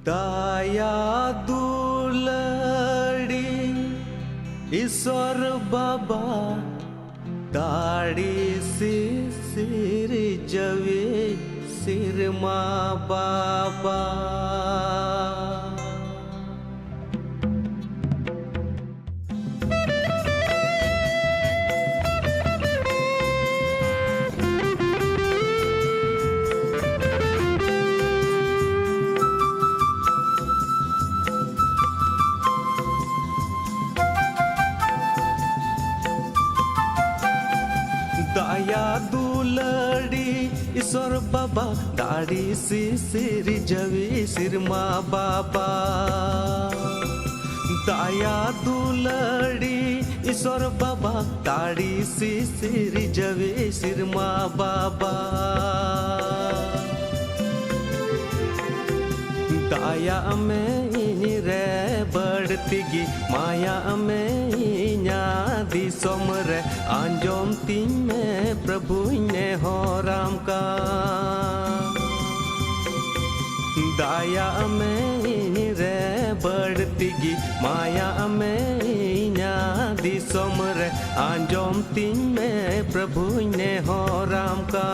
दाया दुलड़ी ईश्वर बाबा दाढ़ी से सिर जवे सिर माँ बाबा दाया दुलड़ी ईश्वर बाबा दाढ़ी से सिर जवे सिर माँ बाबा दाया दुलड़ी ईश्वर बाबा दाढ़ी से सिर जवे सिर माँ बाबा दाया में रे बढ़ती माया में दी सोमर आंजोम तीन में प्रभु ने हो राम का दाया में रे बढ़ती माया में दी सोमर आंजोम तीन में प्रभु ने हो राम का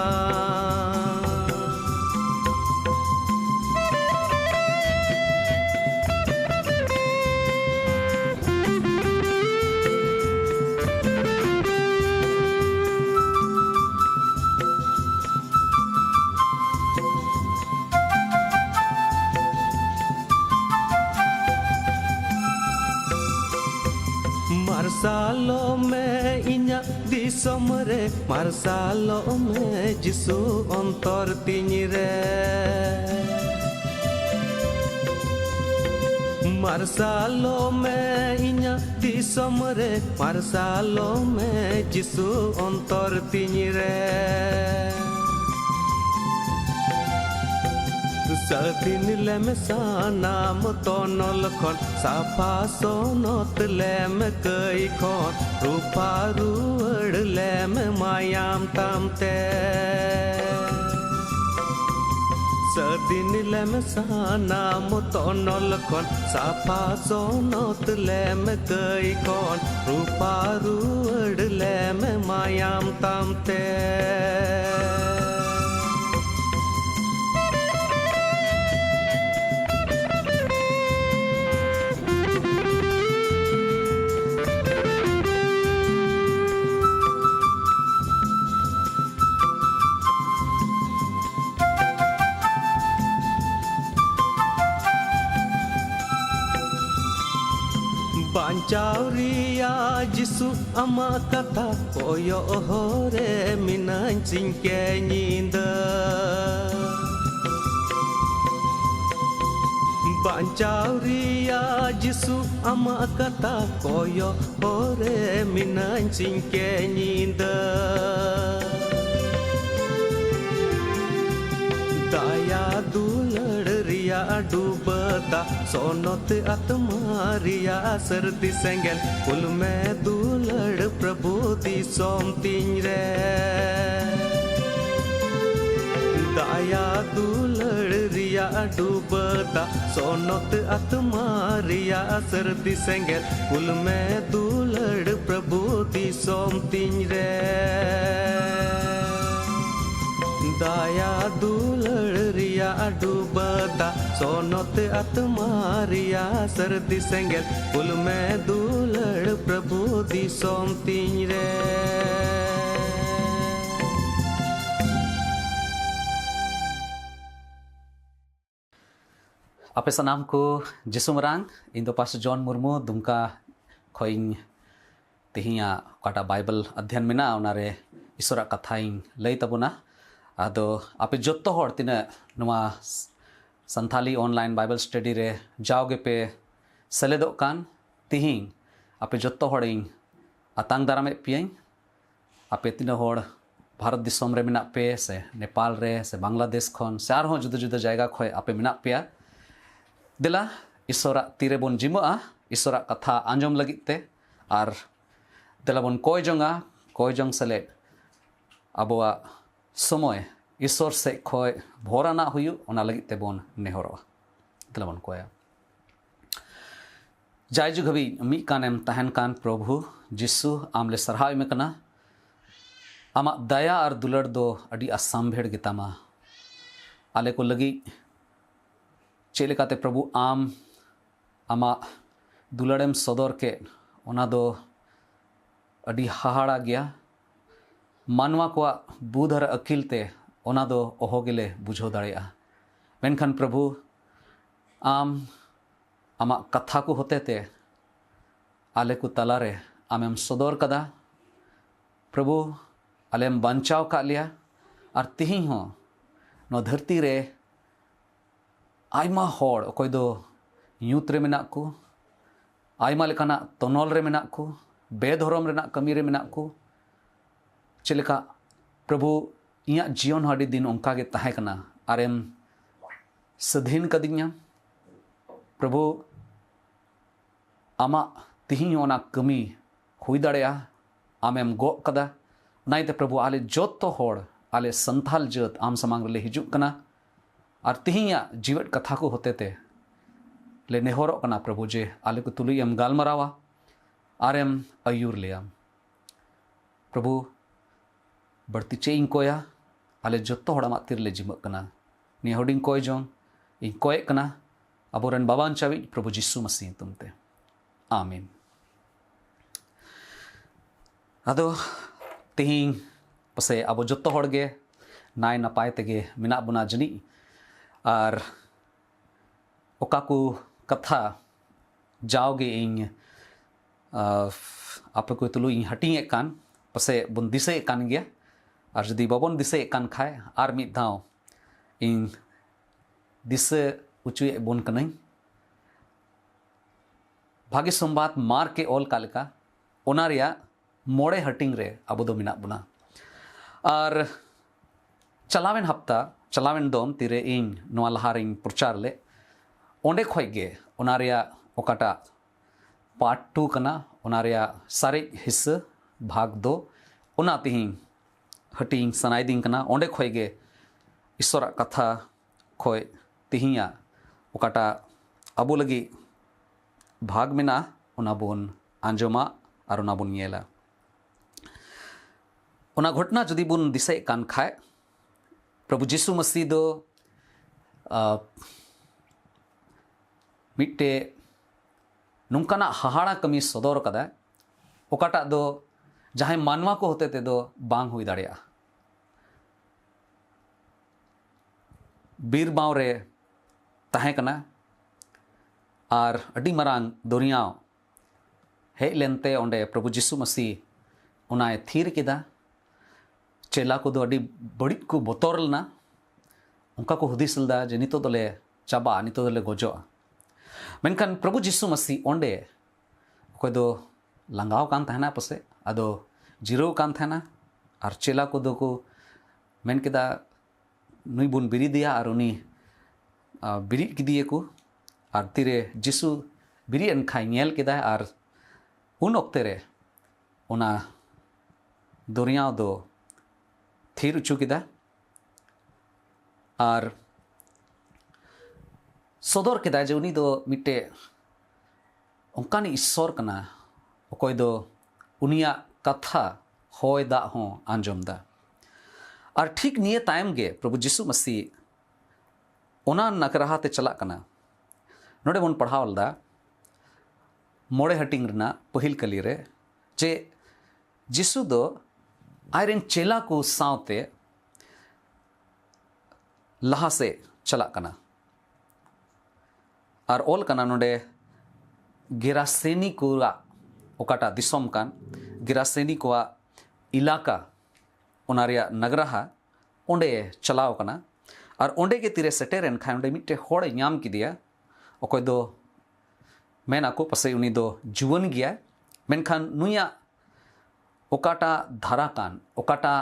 मार्सालो में इन्या दिसम रे मार्सालो में जिसु अंतर तीन रे मार्सालो में इन्या दिसम रे मार्सालो में जिसु अंतर तीन रे सदिन लेम सानाम तो नलखन साफा सोनत लेम कई खन रूपा रुअड़ लेम मायाम तामते सदिन लेम सानाम तो नलखन साफा सोनत लेम कई खन रूपा रुअड़ लेम मायाम तामते बांचावरिया जिसु अमा कथा कोयो होरे मिनान सिंके नींदा बांचावरिया जिसु अमा कथा कोयो होरे मिनान सिंके नींदा दाया दुलड़ रिया डूबता सोनत आत्मारिया सर्दी सेंगल कुल में दुलड़ प्रभु दी सोम तीन रे दाया दुलड़ रिया डूबता सोनत आत्मारिया सर्दी सेंगल कुल में दुलड़ प्रभु दी सोम तीन रे दाया दुलड़ रिया डूबता सोनत आत्मारिया सर्दी सेंगल कुल में दुलड़ प्रभु दी सोम तीन रे आपे सनाम को जिसु मरांग इन दो पास जॉन मुर्मू दुमका खोइन तिहिया काटा बाइबल अध्ययन में ना उनारे ईश्वरा कथाइन लई तबुना आदो आपे जोत्तो होड़ तिना नुआ संथाली ऑनलाइन बाइबल स्टडी रे जाओगे पे सेलेदो कान तिहिंग आपे जोत्तो होड़िंग अतांग दारामे पियें आपे तिना होड़ भारत दिसोम रे मिना पे से नेपाल रे से बांग्लादेश खन से आर हो जुदा जुदा जायगा खोय आपे मिना पेया दिला ईश्वरा तीरे बोन जिमोआ ईश्वरा कथा आंजोम लगिते आर दिला बोन कोय जोंग सले अबोआ समय ईश्वर से खोय भोराना हुयु ओना लगिते बोन नेहरोआ तेलाबन कोया जायजुग हबी मी कानेम तहन कान प्रभु जिसु आमले सरहाव में कना आमा दया और दुलड़ दो अड़ी आसाम भेड़ गितामा आले को लगी चेलेकाते प्रभु आम आमा दुलड़ेम सदर के ओना दो अड़ी हाहाड़ा गया मानवा को बुधर अकिलते ओना दो ओहोगेले बुझो दाड़ेया मेनखान प्रभु आम आमा कथा को होते ते आले को तलारे आमेम सदर कदा प्रभु आलेम बंचाव का लिया और तिही हो नो धरती रे आयमा होड़ अकोय दो यूत रे मेना को आयमा लेकाना तनोल रे मेना को बेधरम रे ना कमी रे मेना को चलेका प्रभु इया जीवन हडी दिन उनका के तहे कना आरेम सधीन कदिnya प्रभु आमा तिही ओना कमी हुई दाड़ेया आमेम गो कदा नाइते प्रभु आले जोतो होड़ आले संथाल जत आम समांग ले हिजुक कना और तिहिया जीवट कथा को होते ते ले नेहरो कना प्रभु जे आले को तुली एम गालमरावा आरेम अयूर लिया प्रभु बढ़ती चे इन कोया आले जोतो होड़ा मातिर ले जिमक कना नि होडिंग कोय जों इन कोय कना अबोरन बाबान चावी प्रभु जिसु मसीह तुमते आमीन अदो तिहिंग पसे अब जोतो होड़गे नाय नपाय तेगे मिना बुना जनी और ओकाकू कथा जाओगे इन आप को तुलु इन हटिंग कान पसे बुन दिसे कान गया और जदि बाबन दिसे कान खाए और मिद धाव इन दिसे उचुए बुन कनई भागी संबाद मार के ओल कालिका ओनारिया मोड़े हटिंग रे अब दो मिना बुना और चलावेन हफ्ता चलावेन दोम तीरे इन नोआ लहारिंग प्रचार ले ओंडे खोइगे ओनारिया ओकाटा पार्ट 2 कना ओनारिया सारे हिस्सा भाग 2 ओना तिहिंग हटिंग सनाइदिंग कना ओंडे खोइगे ईश्वरा कथा खोय तिहिया ओकाटा अबो लगी भाग में ना ओना बोन आंजोमा और ओना बोन येला ओना घटना जदि बुन दिसे कान खाए प्रभु जिसु मसीह दो मिट्टे नुंकाना हाहाड़ा कमी सदर कदा ओकाटा दो जहां मानवा को होते ते दो बांग हुई दाड़िया बीर बाव रे तहें कना और अडी मरांग दुनियाव हेज लेनते ओंडे प्रभु जिसु मसीह उनाए थीर किदा चेला को दो अडी बड़ी को बोतोर लना उनका को हुदिस लदा जे नितो दोले चाबा नितो दोले गोजो मेनखान प्रभु जिसु मसीह ओंडे कोई दो लंगाव कान तहना पसे अदो जिरो कान तहना और चेला को दो को मेन किदा नुई बुन बिरी दिया और उनी बिरी किदिए को और तीरे जिसु बिरी एन खाई नेल किदा और उन ओक्ते रे ओना दुनियाव दो थीर उचू किदा और सदर किदा जे उनी दो मिट्टे उनकानी ईश्वर कना अकोय दो उनिया कथा होय दा हो आंजोम दा और ठीक निये तायम गे प्रभु जिसु मसीह ओना नकराहा ते चला कना नोडे बन पढ़ावल दा मोड़े हटिंग रना पहिल कली रे जे जिसु दो आयरन चेला को सावते लहा से चला कना और ओल कना नोडे गिरासेनी को ओकाटा दिसोम कान गिरासेनी को इलाका ओनारिया नगरहा ओंडे चलाव कना और ओंडे के तीरे सेटेरन खाए ओंडे मिट्टे होड़ नाम किदिया अकोय दो मेन आको पसे उनी दो जुवन गया मेनखान नुया ओकाटा धारा कान ओकाटा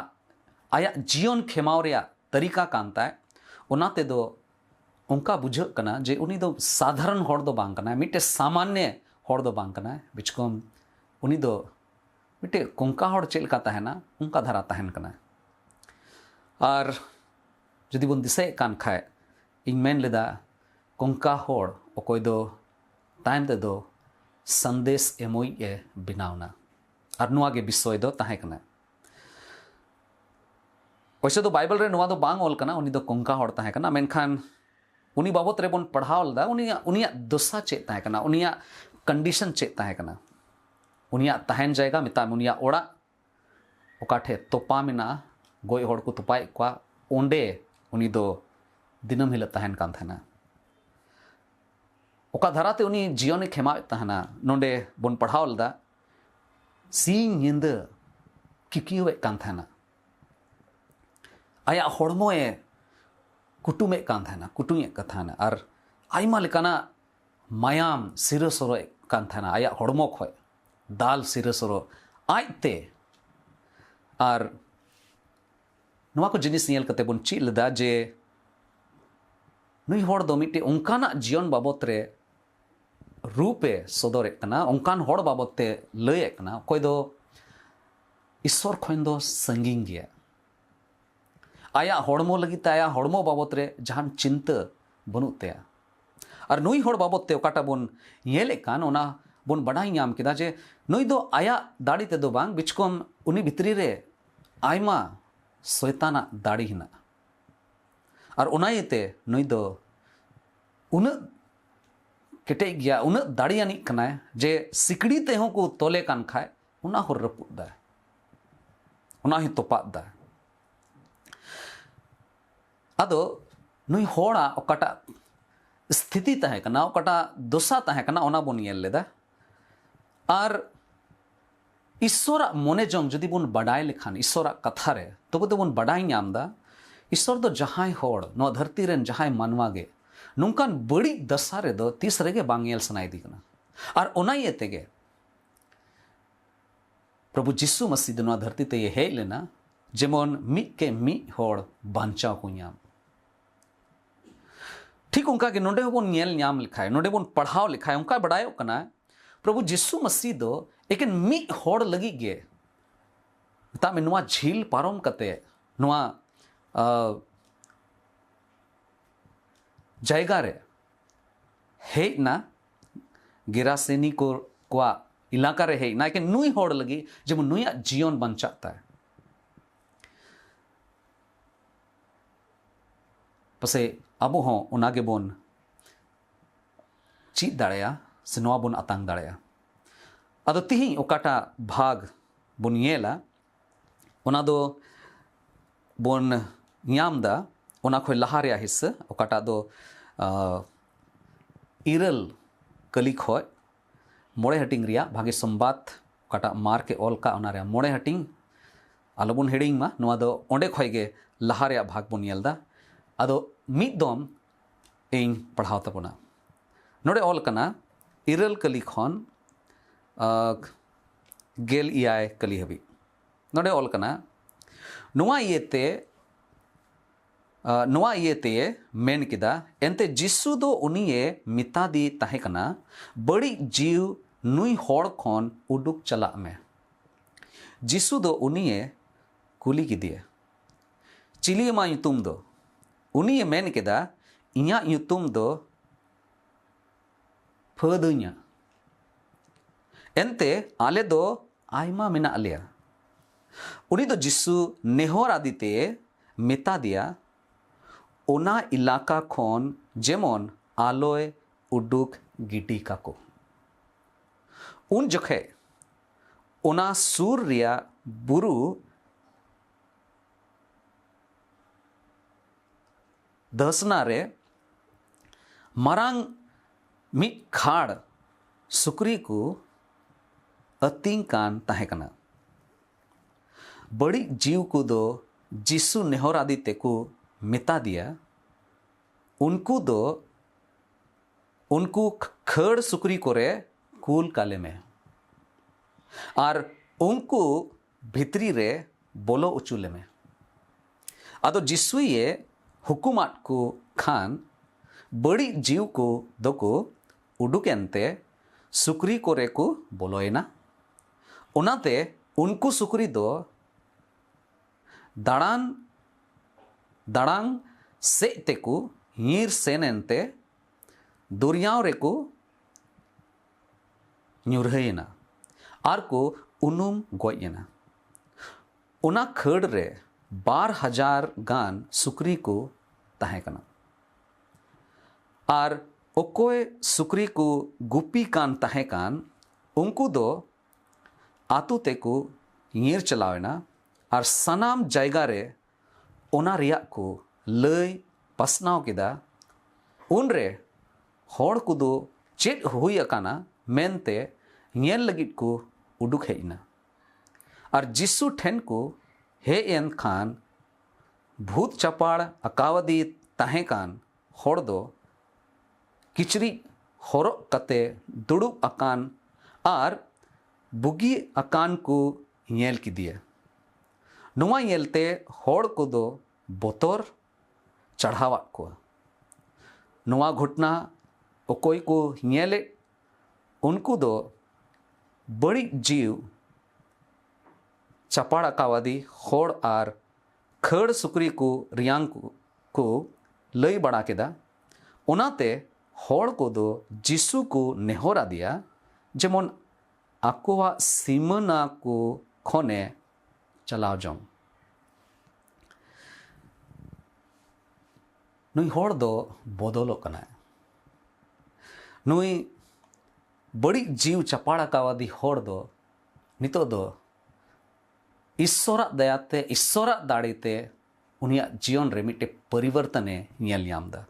आया जीवन खेमाव रेया तरीका कानता ओनाते दो उनका बुझ कना जे उनी दो साधारण होड़ दो बांग कना मिट्टे सामान्य होड़ दो बांग कना बिचकोम उनी दो मिट्टे कुंका होड़ चेल का तहना उनका धारा तहन कना और जदि बन दिसे कान खाए इन मेन लेदा ᱠᱚᱝᱠᱟ ᱦᱚᱲ ᱚᱠᱚᱭ ᱫᱚ ᱛᱟᱭᱚᱢ ᱛᱮᱫᱚ ᱥᱟᱸᱫᱮᱥ ᱮᱢᱚᱭ ᱮ ᱵᱮᱱᱟᱣᱱᱟ ᱟᱨ ᱱᱚᱣᱟ ᱜᱮ ᱵᱤᱥᱚᱭ ᱫᱚ ᱛᱟᱦᱮᱸ ᱠᱟᱱᱟ। वैसे तो बाइबल रे नवा दो बांग ऑल कना उनी दो कोंका हॉड़ ताहे कना मेनखान उनी बाबत रे बोन पढ़ावल दा उनिया दशा चेत ताहे कना उनिया कंडीशन चेत ताहे कना उनिया ताहेन जाएगा मिता उनिया ओड़ा ओकाठे तोपा मिना गोय हॉड़ को तोपाय क्वा ओंडे उनी दो दिनम हिल ताहेन कान थाना ओका धराते उनी जीवन खेमा ताहना नोंडे बोन पढ़ावल दा सीन निंद किकिवे कान थाना आया हड़मोए कुटुमे कान थाना कुटुमे कथाना और आइमा लेकाना मायाम सिरसरो कान थाना आया हड़मो खय दाल सिरसरो आइते और नवा को जिनिस नियल कते बोन चील दा जे नुई हड़ दो मिटे उनकाना जीवन बाबत रे रूपे सदरे कना उनकान हड़ बाबत ते लय कना कोई दो ईश्वर खन दो संगिंग गया आया हड़मो लगित आया हड़मो बाबत रे जहान चिंता बनुत तया और नुई हड़ बाबत ते ओकाटा बोन येले कान ओना बोन बडाई नाम किदा जे नुई दो आया दाड़ी ते दो बांग बिचकोम उनी भितरी रे आयमा शैताना दाड़ी हिना और ओनायते नुई दो उन केटे गया उन दाड़ियानी कना जे सिकड़ी ते हो को तोले कान खाए उना हो रपुद दा उना ही तोपाद दा अदो नुई होड़ा ओकाटा स्थिति ताहे कना ओकाटा दोसा ताहे कना ओना बोन येल लेदा और ईश्वरा मोने जोंग जदि बोन बडाय लेखान ईश्वरा कथा रे तबे तो बोन बडाय नाम दा ईश्वर दो जहाय होड़ नो धरती रेन जहाय मानवा गे नुकान बड़ी दशा रे दो तीस रेगे बांगेल सनाई दी कना और ओना ये तेगे प्रभु जिसु मसीह दो नो धरती ते ये हेज लेना जेमन मी के मी होड़ बांचाव को नाम ठीक उनका के नोडे बोन नेल नाम लिखाय नोडे बोन पढ़ाव लिखाय उनका बड़ायो कना प्रभु जिसु मसीह दो एकेन मी होड़ लगी गे ता में नुआ झील पारम कते नुआ जायगा रे हेज ना गिरासेनी को क्वा इलाका रे हेज ना एकेन नुई होड़ लगी जेमन नुया जीवन बंचाता है पसे अबो हों उनागे बोन चीत दाड़या से नवा बोन अतांग दाड़या अदो तिही ओकाटा भाग बोन येला ओना दो बोन ᱧᱟᱢ दा ओना खोय लहा रे हिस्सा ओकाटा दो इरल कली खोय मोड़े हटिंग रिया भागे संबाद ओकाटा मार के ऑल का ओना रे मोड़े हटिंग आलोबोन हेडिंग मा नवा दो ओंडे खोय गे लहा रे भाग बोन येल दा अदो मिद दोम इन पढ़ाव तबना नोडे ऑल कना इरल कली खन गेल इयाय कली हबी नोडे ऑल कना नुआ इयते मेन किदा एंते जिसु दो उनिये मिता दी ताहे कना बड़ी जीव नुई होड़ खन उडुक चला में जिसु दो उनिये कुली किदिए चिली मा युतुम दो उनिये मेन किदा इया युतुम दो फदुnya एंते आले दो आयमा मेना आलिया उनी दो जिसु नेहोर आदिते मेता दिया ओना इलाका खोन जेमन आलोय उडुक गिटी काको उन जखे ओना सूर रिया बुरु दसना रे मारांग मी खाड़ सुकरी को अतिंग कान ताहे कना बड़ी जीव को दो जिसु नेहोर आदिते को मेता दिया उनको खड़ सुकरी कोरे कूल काले में और उनको भितरी रे बोलो उचुले में आदो जिसु ये हुकुमात को खान बड़ी जीव को दोको उडुकेंते सुकरी कोरे को बोलोएना उनाते उनको सुकरी दो दाड़ांग से तेकु हीर सेनेंते दुरियाव रे को ᱧᱩᱨᱦᱟᱹᱭᱮᱱᱟ ᱟᱨ ᱠᱚ ᱩᱱᱩᱢ ᱜᱚᱡ ᱮᱱᱟ। ᱚᱱᱟ ᱠᱷᱟᱹᱲ ᱨᱮ 2000 ᱜᱟᱱ ᱥᱩᱠᱨᱤ ᱠᱚ ᱛᱟᱦᱮᱸ ᱠᱟᱱᱟ। ᱟᱨ ᱚᱠᱚᱭ ᱥᱩᱠᱨᱤ ᱠᱚ ᱜᱩᱯᱤ ᱠᱟᱱ ᱛᱟᱦᱮᱸ ᱠᱟᱱ ᱩᱱᱠᱩ ᱫᱚ ᱟᱛᱳ ᱛᱮᱠᱚ ᱧᱤᱨ ᱪᱟᱞᱟᱣᱮᱱᱟ ᱟᱨ ᱥᱟᱱᱟᱢ ᱡᱟᱭᱜᱟ ᱨᱮ ᱚᱱᱟ ᱨᱮᱭᱟᱜ ᱠᱚ ᱞᱟᱹᱭ ᱯᱟᱥᱱᱟᱣ ᱠᱮᱫᱟ। ᱩᱱᱨᱮ ᱦᱚᱲ ᱠᱚᱫᱚ ᱪᱮᱫ ᱦᱩᱭ ᱟᱠᱟᱱᱟ ᱢᱮᱱᱛᱮ ᱧᱮᱞ ᱞᱟᱹᱜᱤᱫ ᱠᱚ ᱩᱰᱩᱠ ᱦᱮᱡ ᱮᱱᱟ। ᱟᱨ ᱡᱤᱥᱩ ᱴᱷᱮᱱ ᱠᱚ ᱦᱮᱡ ᱮᱱ ᱠᱷᱟᱱ ᱵᱷूत ᱪᱟᱯᱟᱲ ᱟᱠᱟᱣᱟᱫᱮ ᱛᱟᱦᱮᱸ ᱠᱟᱱ ᱦᱚᱲ ᱫᱚ ᱠᱤᱪᱨᱤᱡ ᱦᱚᱨᱚᱜ ᱠᱟᱛᱮ ᱫᱩᱲᱩᱵ ᱟᱠᱟᱱ ᱟᱨ ᱵᱩᱜᱤ ᱟᱠᱟᱱ ᱠᱚ ᱧᱮᱞ ᱠᱮᱫᱮᱭᱟ। ᱱᱚᱣᱟ ᱧᱮᱞᱛᱮ ᱦᱚᱲ ᱠᱚᱫᱚ ᱵᱚᱛᱚᱨ ᱪᱟᱲᱦᱟᱣᱟᱫ ᱠᱚᱣᱟ। ᱱᱚᱣᱟ ᱜᱷᱚᱴᱱᱟ ᱚᱠᱚᱭ ko ᱧᱮᱞᱮᱫ उनको दो बड़ी जीव चपाड़ अकावादी होड़ आर खड़ सुकरी को रियांग को लई बड़ा केदा ओनाते होड़ को दो जिसु को नेहोरा दिया जेमन आकोवा सीमना को खोने चलाव जों नुई होड़ दो बदलो कना नुई बड़ी जीव चपाड़ा कावादी होड़ दो नितो दो ईश्वरा दयाते ईश्वरा दाड़ीते उनिया जीवन रे मिटे परिवर्तने ᱧᱮᱞ ᱧᱟᱢदा।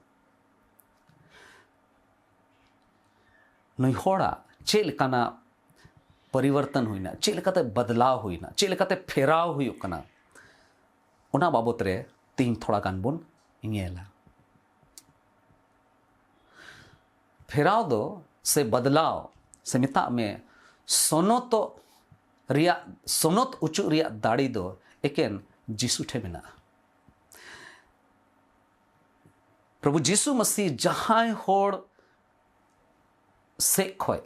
नुई होड़ा चेक लेकाना परिवर्तन हुईना चेक लेकाते बदलाव हुईना चेक लेकाते फेराव हुयुक कना ओना बाबत रे तीन थोड़ा गान बोन ᱧᱮᱞᱟ। फेराव दो से बदलाव से मिता में सोनोत उचु रिया दाड़ी दो एकेन जीसु ठे मेना। प्रभु जीसु मसीह जहां होड़ से खोय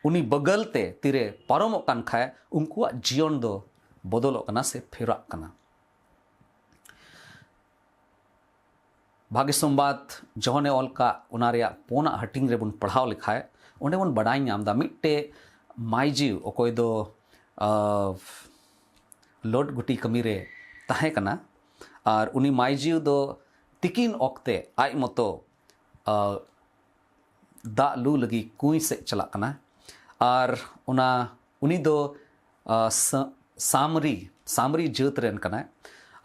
उनी बगलते तीरे पारमोक कान खाय उनकुआ जीवन दो बदलोक कना से फेराक कना। भाग्य संवाद जहने ऑलका उनारिया पोना हटिंग रे बुन पढ़ाव लिखाए ओंडे बुन बड़ाई नामदा मिट्टे माइजीव ओकोय दो लोड गुटी कमी रे ताहे कना और उनी माइजीव दो तिकिन ओक्ते आई मतो दा लू लगी कुई से चला कना और उनी दो सामरी जात रेन कना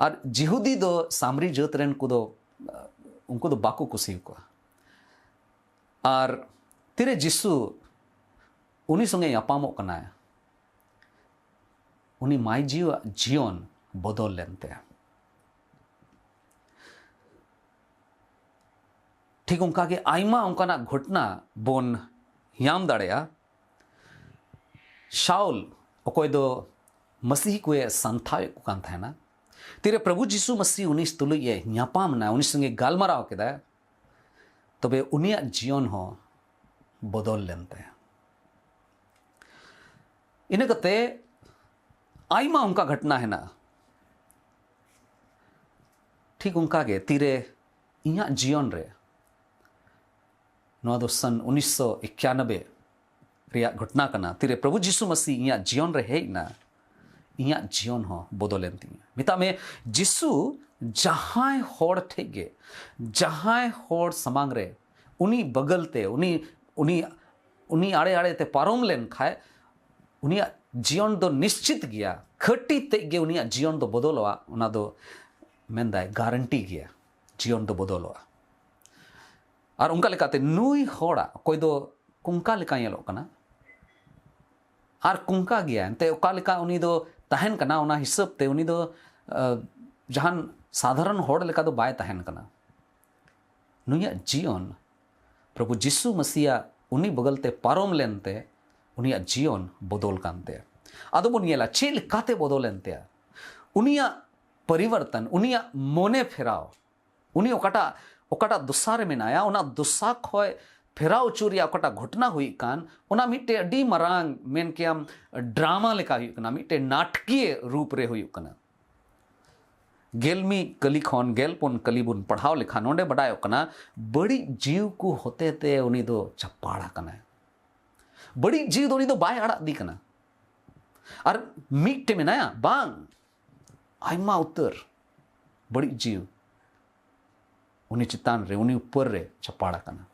और जिहुदी दो सामरी जात रेन को दो उनको तो बाकू कुसी को और तेरे जिसु उन्हीं संगे यापामो कना है उन्हीं माई जीवन बदल लेनते हैं। ठीक उनका के आइमा उनका ना घटना बोन याम दाड़ेया शाउल ओकोय दो मसीह को संथाय को कान था ना तेरे प्रभु जीसु मसीह उन्हीं तुलु ये ᱧᱟᱯᱟᱢ ना उन्हीं संगे गालमाराव केदा तबे उनिया जीवन हो बदल लेनते इने कते आइमा उनका घटना है ना ठीक उनका के तीरे इया जीवन रे नवा दो सन 1991 रिया घटना कना तीरे प्रभु जीसु मसीह इया जीवन रे है ना इया जीवन हो बदलेन ती मिता में जिसु जहां होड़ ठेगे जहां होड़ समांग रे उनी बगलते उनी आड़े आड़े ते पारोम लेन खाए उनिया जीवन दो निश्चित गया खटी ते गे उनिया जीवन दो बदलवा उना दो मेंदाय गारंटी गया जीवन दो बदलवा और उनका लेकाते नुई होड़ा कोई दो कुंका लेका येलो कना और कुंका गया ते ओका लेका उनी दो तहन कना उना हिसाब ते उनी दो जहान साधारण होड़ लेका दो बाय तहन कना नुया जीवन प्रभु जीसु मसीहा उनी बगलते पारोम लेनते उनिया जीवन बदल कानते आदो बन येला चेल काते बदल लेनते उनिया परिवर्तन उनिया मोने फेराव उनी ओकाटा दुसारे मेनाया उना दुसा खोय फेराव चुरिया ओकाटा घटना हुई कान उना मिटे अडी मरांग मेन के हम ड्रामा लेका हुई कना मिटे नाटकीय रूप रे हुई कना गेलमी कली खन गेलपुन कली बुन पढ़ाव लेखा नोंडे बडायो कना बड़ी जीव को होते ते उनी दो चपाड़ा कना बड़ी जीव दो उनी दो बाय अड़ा दी कना और मीटे में नया बांग आयमा उत्तर बड़ी जीव उनी चितान रे उनी ऊपर रे चपाड़ा कना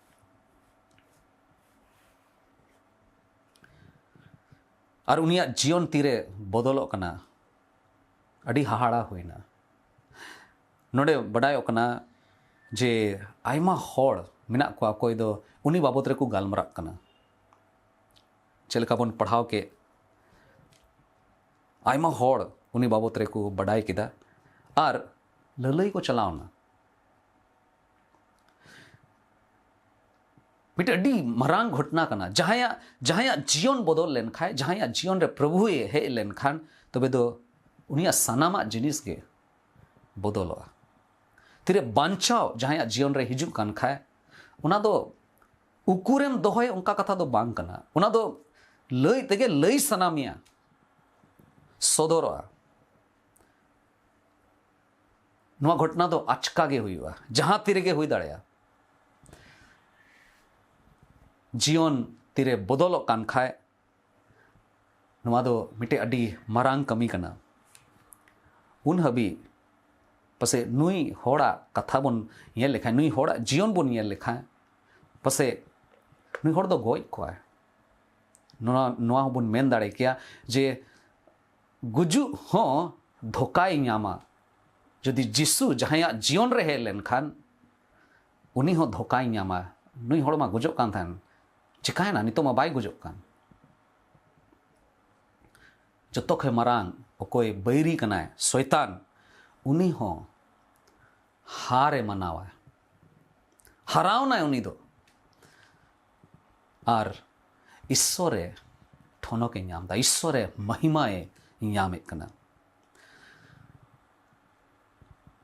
और उनिया जीवन तीरे बदलो कना अड़ी हाहाड़ा हुईना नोडे बडायो कना जे आयमा होड़ मिना को कोई दो उनी बाबत रे को गालमरा कना चलका बन पढ़ाव के आयमा होड़ उनी बाबत रे को बडाई किदा और ललई को चलावना मिटे अड़ी मरांग घटना कना जहाया जीवन बदल लेन खाए जहाया जीवन रे प्रभु हे लेन खान तबे दो उनिया सानामा जिनिस के बदलोआ तिरे बांचाओ जहां जीवन रे हिजू कान खाए उना दो उकुरेम दोहय उनका कथा दो बांग कना उना दो लई तेगे लई सनामिया सदरोआ नुआ घटना दो आचका गे हुईवा जहां तिरे गे हुई दाड़ेया जीवन तिरे बदलो कान खाए नुआ दो मिटे अडी मरांग कमी कना उन हबी पसे नुई होड़ा कथा बन ये लेखा नुई होड़ा जीवन बन ये लेखा पसे नुई होड़ दो गोई कोय नुआ बन मेन दाड़े किया जे गुजु हो धोकाई न्यामा जदि जिसु जहां जीवन रे हेलेन खान उनी हो धोकाई न्यामा नुई होड़ मा गुजो कान थान चिकायना नितो मा बाय गुजो कान जतो खे मरांग ओकोय बैरी कनाय शैतान उनी हो हारे मनावा हरावना उनी दो और ईश्वरे ठोनोके ᱧᱟᱢᱫᱟ ईश्वरे महिमाए ᱧᱟᱢᱮ कना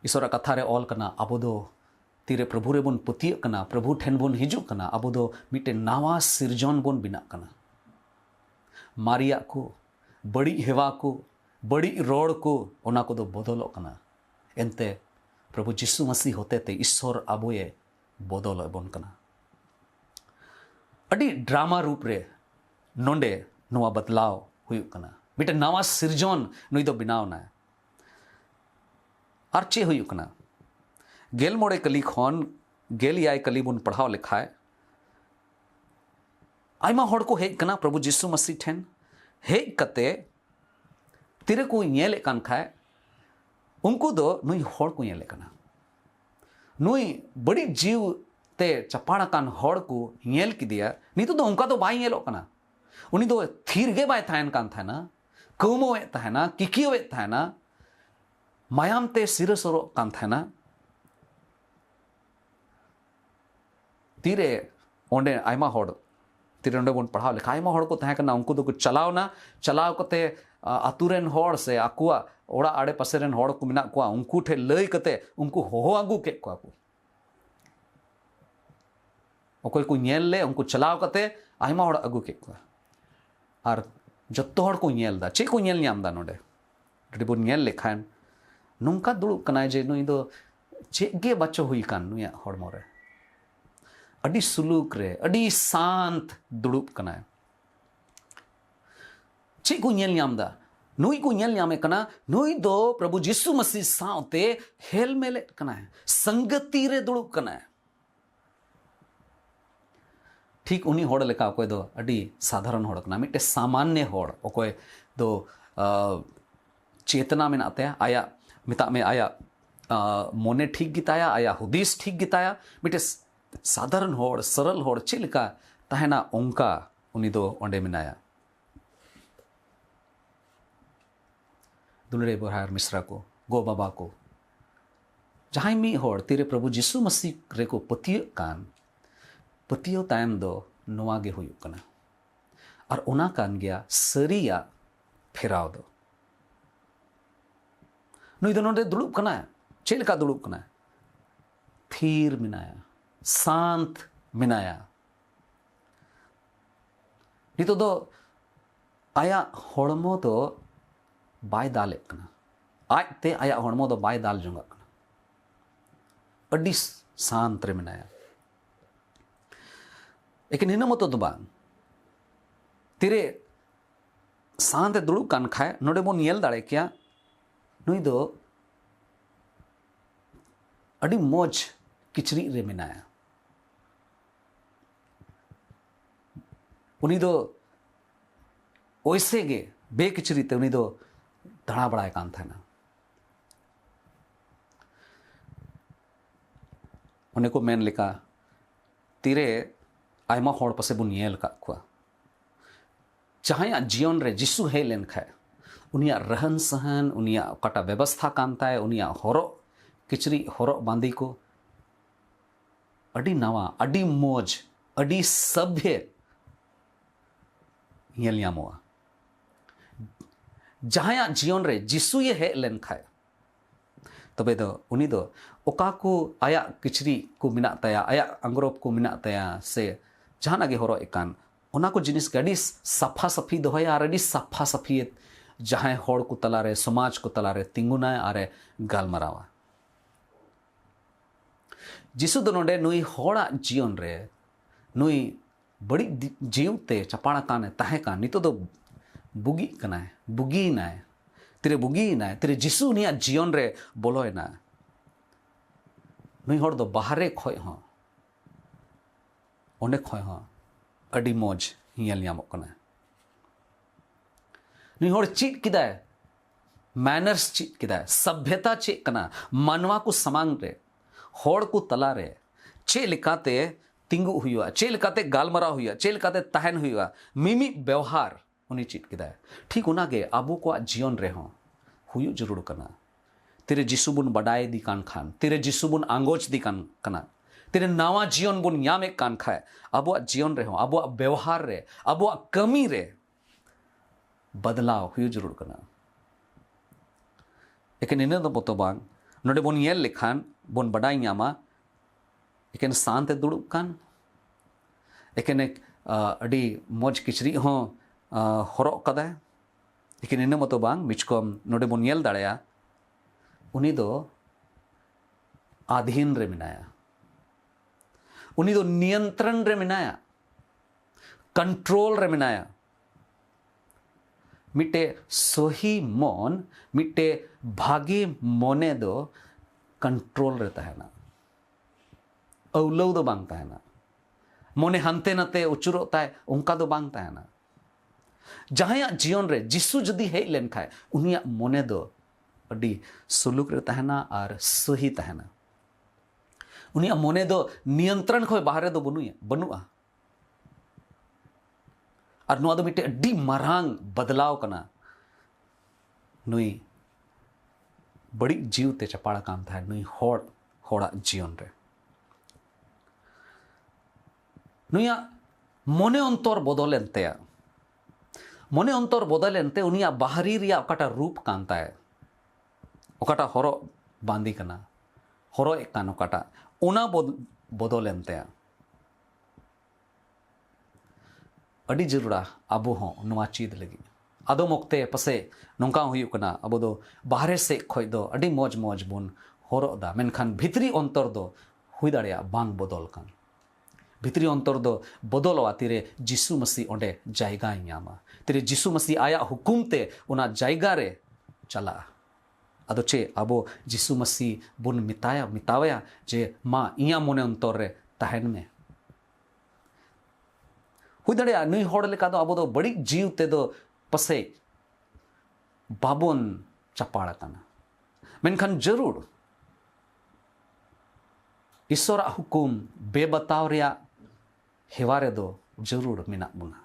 ईश्वरा कथा रे ऑल कना अबो दो तीरे प्रभु रे बन पतिय कना प्रभु ठेन बन हिजु कना अबो दो मिटे नावा सिरजन बन बिना कना मारिया को बड़ी हेवा को बड़ी रोड को ओना को दो बदलो कना एनते प्रभु जिसु मसीह होते ते ईश्वर आबोए बदलो बन कना अडी ड्रामा रूप रे नोंडे नोवा बदलाव हुई कना मिटे नावा सिरजन नुई दो बिनावना और चे हुई कना गेल मोड़े कली खन गेल याय कली बुन पढ़ाव लिखाए आयमा होड़ को हेज कना प्रभु जिसु मसीह ठेन हेज कते तिरे को ñेले कान खाए उनको दो नुई होड़ को ñेले कना नुई बड़ी जीव ते चपाड़ा कान होड़ को ñेल की दिया नहीं तो उनका तो बाई ñेलो कना उनी दो थीर गे बाय थायन कान था ना कौमोए था ना किकियोए था ना मायाम ते सिरसरो कान था ना तीरे ओंडे आयमा होड़ तीरे ओंडे बन पढ़ाव लेखा आयमा होड़ को तहे कना उनको दो को चलाव ना चलाव कते आतुरेन होड़ से आकुआ ओड़ा आड़े पासेरेन होड़ को मिना कुआ उनको ठे लई कते उनको होहो आगु के कुआ को ओकोय को ñेल ले उनको चलाव कते आयमा होड़ आगु के कुआ और जत्तो होड़ को ñेल दा चे को ñेल ᱧᱟᱢ दा नोडे डी बन ñेल लेखान नुंका दुड़ुब कनाय जे नुई दो चे गे बच्चो हुई कान नुया होड़मो रे अडी सुलूक रे अडी शांत दुड़ुब कनाय चे को ñेल ᱧᱟᱢ दा नुई को ñेल ᱧᱟᱢे कना नुई दो प्रभु जिसु मसीह सावते हेल मेले कनाय संगति रे दुड़ुब कनाय ठीक उनी होड़ लेका ओकोय दो अडी साधारण होड़ कना मिटे सामान्य होड़ ओकोय दो चेतना में नाते आया मिता में आया मोने ठीक गिताया आया हुदीस ठीक गिताया मिटे साधारण होड़ सरल होड़ चिलका तहना ओंका उनी दो ओंडे मिनाया दुलरे बोहार मिश्रा को गो बाबा को जहां मी होड़ तेरे प्रभु जिसु मसीह रे को पतियो कान पतियो तायम दो नोआ गे हुई कना और ओना कान गया सरिया फेराव दो नुई दो नोडे दुड़ुब कना चेल का दुड़ुब कना थीर मिनाया शांत मिनाया नितो दो आया होड़मो दो बाय दाले कना आजते आया हड़मो दो बाय दाल जोंगा अड्डी शांत रे मेनाया लेकिन इन मतो दो बांग तिरे शांत दुड़ुब कान खाए नोडे बोन येल दाड़े क्या नुई दो अड्डी मौज किचरी रे मेनाया उनी दो ओइसे गे बेकिचरी ते उनी दो धड़ा बड़ाए कान था ना उन्हें को मेन लिखा तीरे आयमा होड़ पसे बुन येल का कुआ जहां जीवन रे जिसु हे लेन खाए उनिया रहन सहन उनिया काटा व्यवस्था कानता है उनिया होरो किचरी होरो बांदी को अडी नवा अडी मौज अडी सभ्य येल यामोआ जहां जीवन रे जिसु ये हे लेन खाए तबे दो उनी दो ओका को आया किचरी को मिना तया आया अंग्रोप को मिना तया से जहां गे होरो एकान ओना को जिनिस गडी सफा सफी दोहया और अडी सफा सफी जहां होड़ को तलारे समाज को तलारे तिंगुना आरे गालमरावा जिसु दो नोडे नुई होड़ा जीवन रे नुई बड़ी जीवते चपाड़ा काने ताहे का नितो दो बुगी कनाए बुगी नाए तेरे बुगी नाए तेरे जिसु निया जीवन रे बोलोय ना नुई होड़ दो बाहरे खोय हो ओने खोय हो अडी मौज हियल यामोक कना नुई होड़ चीट किदाय मैनर्स चीट किदाय सभ्यता चेक कना मानवा को समांग रे होड़ को तला रे चे लिकाते तिंगु हुआ चे लिकाते गालमरा हुआ चे लिकाते तहन हुआ मिमी व्यवहार उन्हीं चीट किदा ठीक उनागे आबो को जीवन रे हो हुयु जरूर कना तेरे जिसु बुन बडाए दी कान खान तेरे जिसु बुन आंगोच दी कान कना तेरे नावा जीवन बुन यामे कान खाए आबो जीवन रे हो आबो व्यवहार रे आबो कमी रे बदलाव हुयु जरूर कना लेकिन इने दो बोतो बांग नोडे बोन येल लेखान बोन बडाई यामा लेकिन शांत दुड़ुब कान लेकिन अडी मौज किचरी हो हरक कदाय लेकिन इन मतो बांग मिचकम नोडे बोन येल दाड़ेया उनी दो आधीन रे मिनाया उनी दो नियंत्रण रे मिनाया कंट्रोल रे मिनाया मिटे सोही मन मिटे भागी मोने दो कंट्रोल रहता है ना औलौ दो बांगता है ना मोने हंते नते उचुरोता है उनका दो बांगता है ना जहां जीवन रे जिसु जदी हेज लेन खाए उनिया मोने दो अडी सुलुक रे तहना और सही तहना उनिया मोने दो नियंत्रण खो बाहरे दो बनुआ और नुआ दो मिटे अडी मारांग बदलाव कना नुई बड़ी जीव ते चपाड़ा काम था नुई होड़ा जीवन रे नुया मोने अंतर बदलेंते मोने अंतर बदलेंते उनिया बाहरी रिया ओकाटा रूप कांता है ओकाटा हरो बांदी कना हरो एक कान ओकाटा ओना बदलेंते अडी जरूरा आबो हो नुआ चीद लगी आदो मोक्ते पसे नोंका हुयु कना अबो दो बाहरे से खोय दो अडी मौज मौज बुन हरो दा मेनखान भितरी अंतर दो हुई दाड़िया बांग बदल कान भितरी अंतर दो बदलवा तिरे जिसु मसीह ओंडे जायगा यामा तिरे जिसु मसीह आया हुकुम ते उना जायगा रे चला अदो चे अबो जिसु मसीह बुन मितावया जे मा इया मोने अंतर रे तहन में हुई दाड़िया नुई होड़ लेका दो अबो दो बड़ी जीव ते दो पसे बाबोन चपाड़ा कना मेनखान जरूर ईश्वर हुकुम बेबताव रिया हेवारे दो जरूर मिना बुना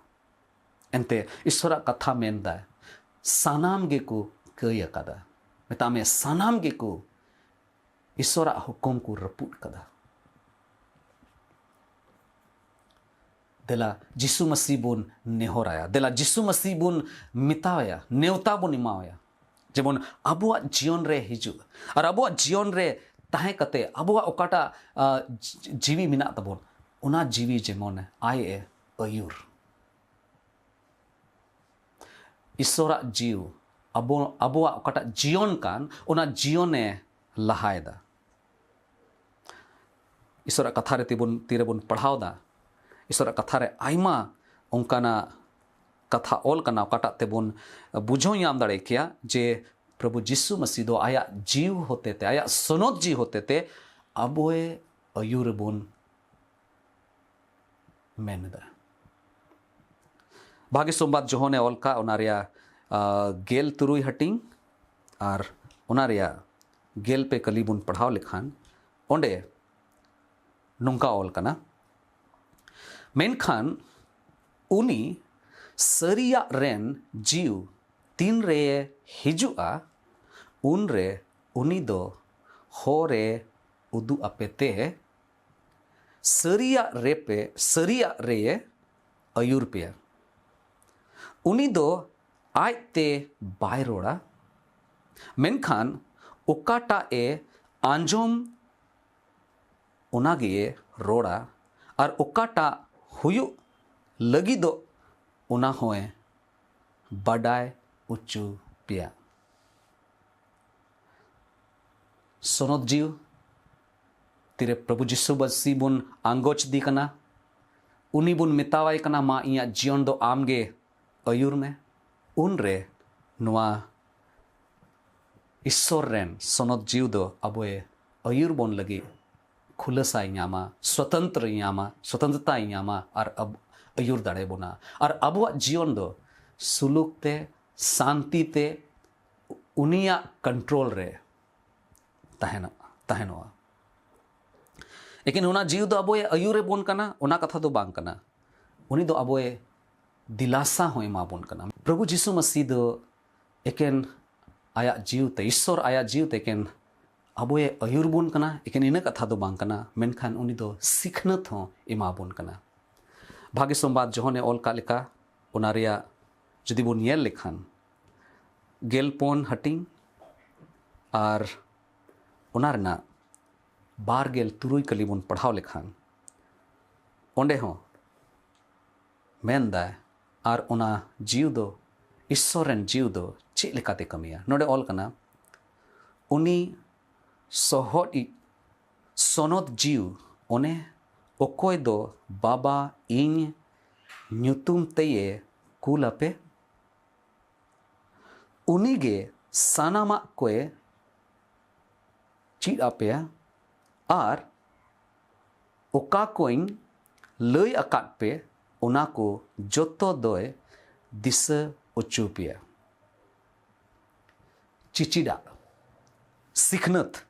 एंते ईश्वर कथा मेनदा सानाम गे को कय कदा मेतामे सानाम गे को ईश्वर हुकुम को रपुट कदा देला जिसु मसीह बुन नेहोराया देला जिसु मसीह बुन मितावया नेवता बुन इमावया जेबन अबुआ जीवन रे हिजु और अबुआ जीवन रे ताहे कते अबुआ ओकाटा जीवी मिना तबोन उना जीवी जेमन आए अयुर ईश्वरा जीव abuak okata jion kan ona jione lahaida ईश्वर कथा रे तीरे बन पढ़ाव दा ईश्वर कथा रे आयमा ओंकाना कथा ऑल कना काटा ते बन बुझो याम दाड़े किया जे प्रभु जिसु मसीह दो आया जीव होते थे आया सनोत जी होते थे अबोए अयुर बन मेनदा भाग्य सोमबार जोहने ऑल का ओनारिया गेल तुरुई हटिंग और ओनारिया गेल पे कली बन पढ़ाव लिखान ओंडे नोंका ऑल कना मेनखान उनी सरिया रेन जीव तीन रे हिजुआ उन रे उनी दो हो रे उदु अपेते सरिया रे अयुर पे उनी दो आयते बाय रोड़ा मेनखान उकाटा ए आंजोम उनागे रोड़ा और उकाटा हुयु लगी दो उना होए बडाय उच्चू पिया सोनोत जीव तेरे प्रभु जिसु बसी बुन आंगोच दी कना उनी बुन मितावाई कना मा इया जीवन दो आमगे अयुर में उन रे नुआ ईश्वर रेन सोनोत जीव दो अबोए अयुर बोन लगी खुलसा इयामा स्वतंत्रता इयामा और अब अयुर दाड़े बोना और अबुआ जीवन दो सुलूक ते शांति ते उनिया कंट्रोल रे तहनोआ लेकिन उना जीव दो अबोए अयुरे बोन कना उना कथा दो बांग कना उनी दो अबोए दिलासा होय मा बोन कना प्रभु जिसु मसीह दो एकेन आया जीव ते ईश्वर आया जीव ते एकेन अबोए अयुर बोन कना एकेन इन कथा दो बांग कना मेनखान उनी दो सिखनत हो इमा बोन कना भाग्य सोमबार जोहने ऑल का लेका उनारिया जुदी बोन येल लेखान गेलपोन हटिंग और उनारना बार गेल तुरुई कली बोन पढ़ाव लेखान ओंडे हो मेनदा और उना जीव दो ईश्वरन जीव दो चे लेकाते कमिया नोडे ऑल कना उनी सोनोत जीव ओने ओकोय दो बाबा इन ᱧᱩᱛᱩᱢ तेये कुलपे उनीगे सानामा कोए चीड आपेया और ओका कोइन लय अकाट पे उना को जोतो दोय दिस उचुपिया चिचिडा सिखनत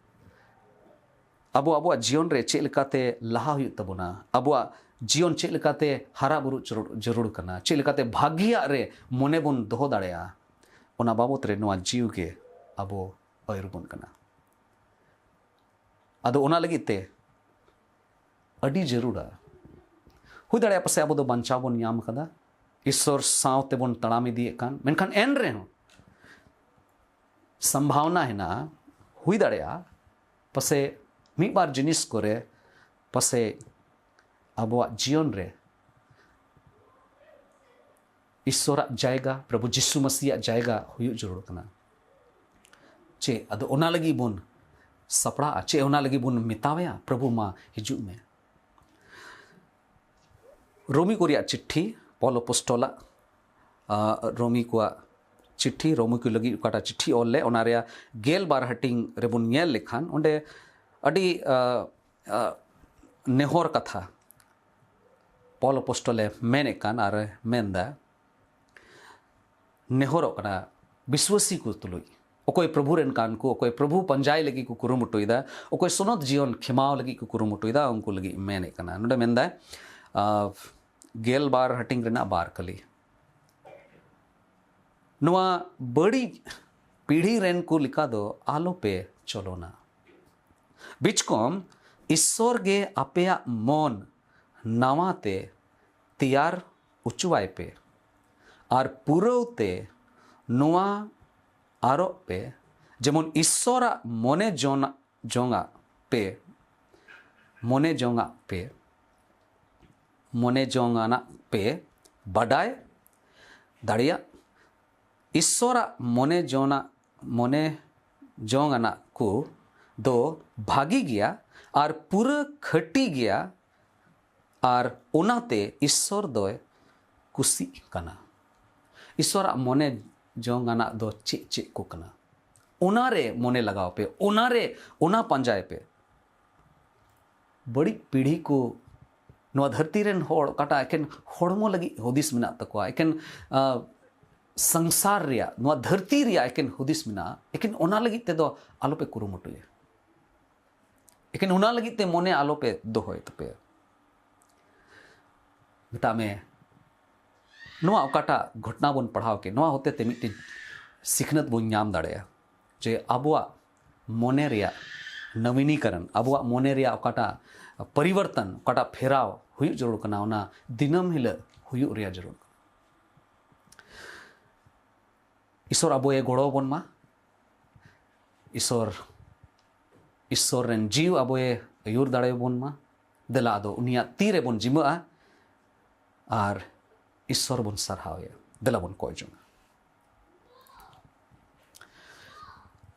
अबो जीवन रे चे लेकाते लहा हुई तबना अबो जीवन चे लेकाते हारा बुरु जरूर करना चे लेकाते भाग्या रे मोने बुन दोहो दाड़ेया ओना बाबत रे नोआ जीव के अबो अयर बुन करना अदो ओना लगिते अडी जरूरा हुई दाड़ेया पसे अबो दो बंचाव बुन याम कदा ईश्वर सावते बुन तड़ाम इदिए कान मेनखान एन रे हो संभावना है ना हुई दाड़ेया पसे मिद बार जिनिस करे पसे अबुआ जीवन रे ईश्वर जायगा प्रभु जिसु मसीह जायगा हुई जरूर कना चे अदो ओना लगी बुन सपड़ा चे ओना लगी बुन मितावया प्रभु मा हिजु में रोमी को रिया चिट्ठी पॉल अपोस्टोला रोमी को चिट्ठी रोमी को लगी काटा चिट्ठी ओले ओना रे गेल बार हटिंग रे बुन नेल लेखान ओंडे अडी नेहोर कथा पॉल अपोस्टोले मेने कान आर मेंदा नेहोर कना विश्वासी को तुलुई ओकोय प्रभु रेन कान को ओकोय प्रभु पंजाय लगी को कुरुमुटुइदा ओकोय सोनत जीवन खिमाव लगी को कुरुमुटुइदा उनको लगी मेने कना नोडे मेंदा गेल बार हटिंग रेना बार कली नुआ बड़ी पीढ़ी रेन को लिखा दो आलो पे चलोना बिचकोम ईश्वर गे अपेया मन नवाते तैयार उचुवाय पे और पुरौते नुआ आरो पे जेमन ईश्वर मने जोंगा पे मने जोंगाना पे बडाय दाड़िया ईश्वरा मोने जोंगाना को दो भागी गया और पूरा खटी गया और ओनाते ईश्वर दोय कुसी कना। ईश्वर मोने जोंगाना दो चे चे को कना ओनारे मोने लगाओ पे ओनारे ओना पंजाए पे बड़ी पीढ़ी को नवा धरती रेन होड़ काटा एकेन होड़मो लगी हुदिस मिना तकवा एकेन संसार रिया नवा धरती रिया एकेन हुदिस मिना एकेन ओना लगी ते दो आलो पे कुरुमुटुए एकेन ओना लगी ते मोने आलो पे दोहोय तपे मिता में नवा ओकाटा घटना बोन पढ़ाव के नवा होते ते मिट्टी सिखनत बोन नाम दाड़ेया जे आबुआ मोने रिया नवीनीकरण आबुआ मोने रिया ओकाटा परिवर्तन ओकाटा फेराव हुयु जरूर कना ओना दिनम हिला हुयु रिया जरूर ईश्वर आबो ए गोड़ो बोन मा ईश्वर रेन जीव आबो ए अयुर दाड़े बोन मा देला आदो उनिया तीरे बोन जिमा और ईश्वर बोन सरहावे देला बोन कोय जों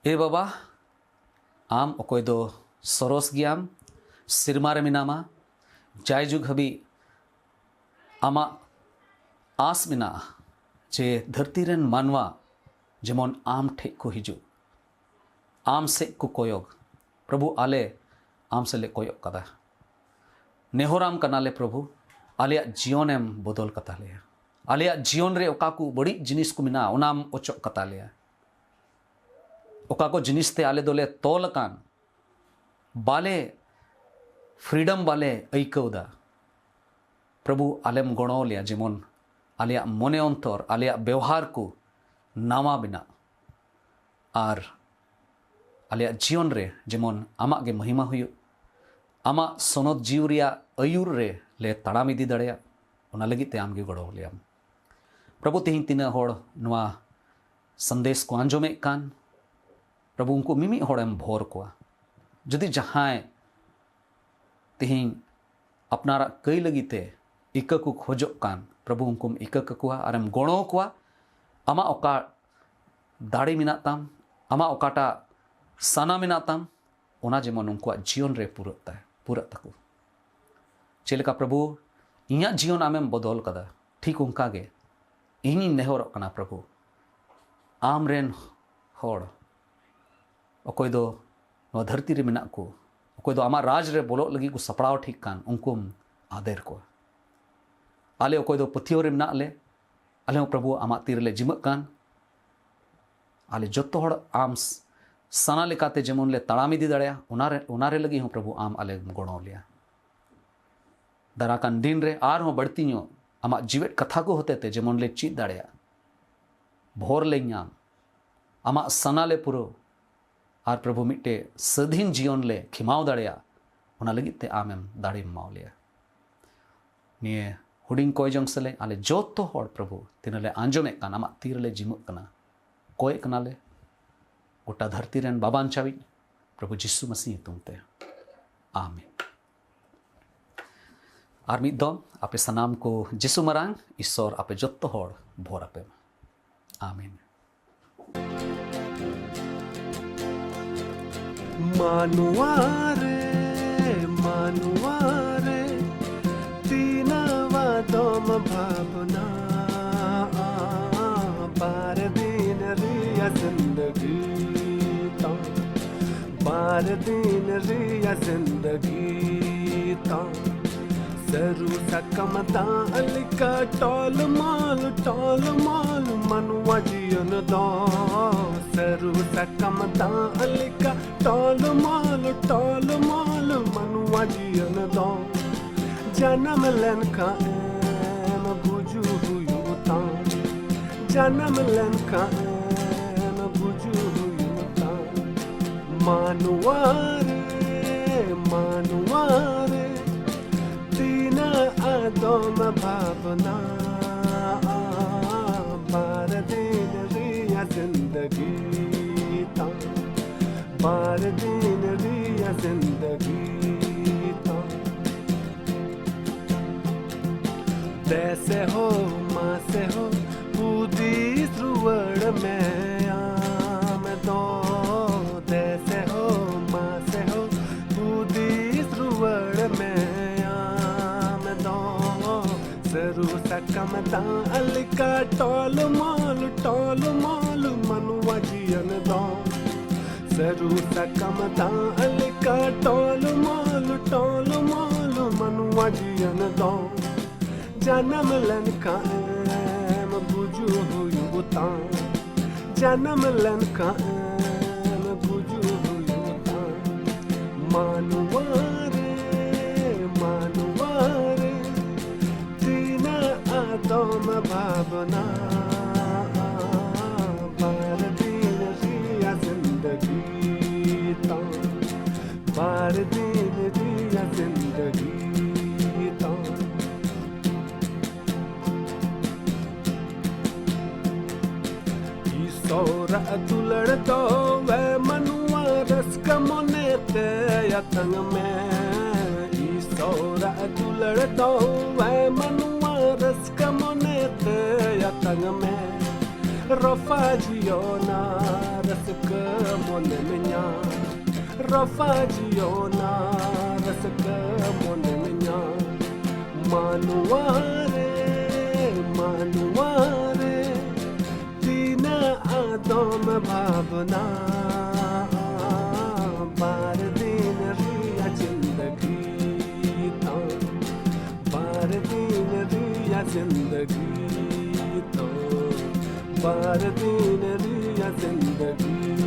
ए बाबा आम अकोय दो सरोस गियाम सिरमारे मिनामा जायजुग हबी आमा आस मिना जे धरती रेन मानवा जेमन आम ठेक को हिजु आम से को कोयोग प्रभु आले आम से ले कोयोग कदा नेहोराम कनाले प्रभु आलिया जीवन एम बदल कता ले आलिया जीवन रे ओका को बड़ी जिनिस को मिना ओनाम ओचो कता ले ओका को जिनिस ते आले दोले तोलकान बाले फ्रीडम बाले ऐकौदा प्रभु आलेम गणो लिया जेमन आलिया मने अंतर आलिया व्यवहार को नामा बिना और आलिया जीवन रे जेमन आमा गे महिमा हुयु आमा सोनत जीव रिया अयुर रे ले तड़ाम इदी दड़ेया ओना लगी ते आमगे गड़ो लियाम प्रभु तेहिं तिना होड़ नवा संदेश को आंजोमे कान प्रभु उनको मिमी होड़ेम भोर कोआ जदि जहां तेहिं अपनारा कई लगी ते इका को खोजो कान प्रभु उनको इका कुआ आरम गणो कुआ आमा ओका दाड़ी मिना ताम आमा ओकाटा साना मिना ताम ओना जेमन उनको जीवन रे पूरा तकु चेलेका प्रभु इया जीवन आमेम बदल कदा ठीक उनका गे इनी नेहर कना प्रभु आम रेन होड़ अकोय दो नवा धरती रे मिना को अकोय दो आमा राज रे बोलो लगी को सपड़ाव ठीक कान उनकुम आदेर को आले अकोय दो पथियो रे मिना ले आले प्रभु आमा तीर ले जिमक कान आले जत्तो होड़ आम सना लेकाते जेमन ले तड़ामी दी दड़या उनारे लगी हूँ प्रभु आम आले गणो लिया दाराकान दिन रे आर हों बढ़ती नो आमा जीवेट कथा को होते ते जेमन ले चीत दड़या भोर ले नाम आमा सना ले पुरो आर प्रभु मिट्टे सधीन जीवन ले खिमाव दड़या ओना लगी ते आमेम दाड़ी माव लिया निये हुडिंग कोय जंग सले आले जोतो होड़ प्रभु तिनले आंजोमे कान आमा तीर ले जिमुक कना कोय कना ले गोटा धरती रेन बाबान चावी प्रभु जिसु मसीह तुमते आमीन और मिद दो आपे सनाम को जिसु मरांग ईश्वर आपे जत्तो होड़ भोर आपे आमीन मानुवारे तीनवा दम भावना बार दिन रिया जिंदगी बार दिन रिया जिंदगी सरू सकमता अलिका टॉल माल मनुआ जीवन दो सरू सकमता अलिका टॉल माल मनुआ जीवन दो जन्म लन का एम बुझू हुयू ता जन्म लन का एम बुझू हुयू ता मानुवारे आदम भावना बार दिन रिया जिंदगी बार दिन रिया जिंदगी तैसे हो माँ से हो बूदी सुवर्ण में आम दो तैसे हो माँ से हो बूदी सुवर्ण में आम दो सरू सकमता अलका टोल मोल मनुआ जियन दो सरू सकमता अलका टोल मोल मनुआ जियन दो जन्म लन कायम बुझू हुई उता जन्म लन कायम बुझू हुई उता मानुवारे दीन आदम भावना बार दिन रिया जिंदगी ता बार दिन रिया जिंदगी ता सौरा दुलड़ दो वे मनुआ रस कमोने ते यतंग में ई सौरा दुलड़ दो वे मनुआ रस कमोने ते यतंग में रफा जियो ना रस कमोने मिया रफा जियो ना रस कमोने मिया मानुआरे आदम भावना बार दिन रिया जिंदगी तो बार दिन रिया जिंदगी तो बार दिन रिया जिंदगी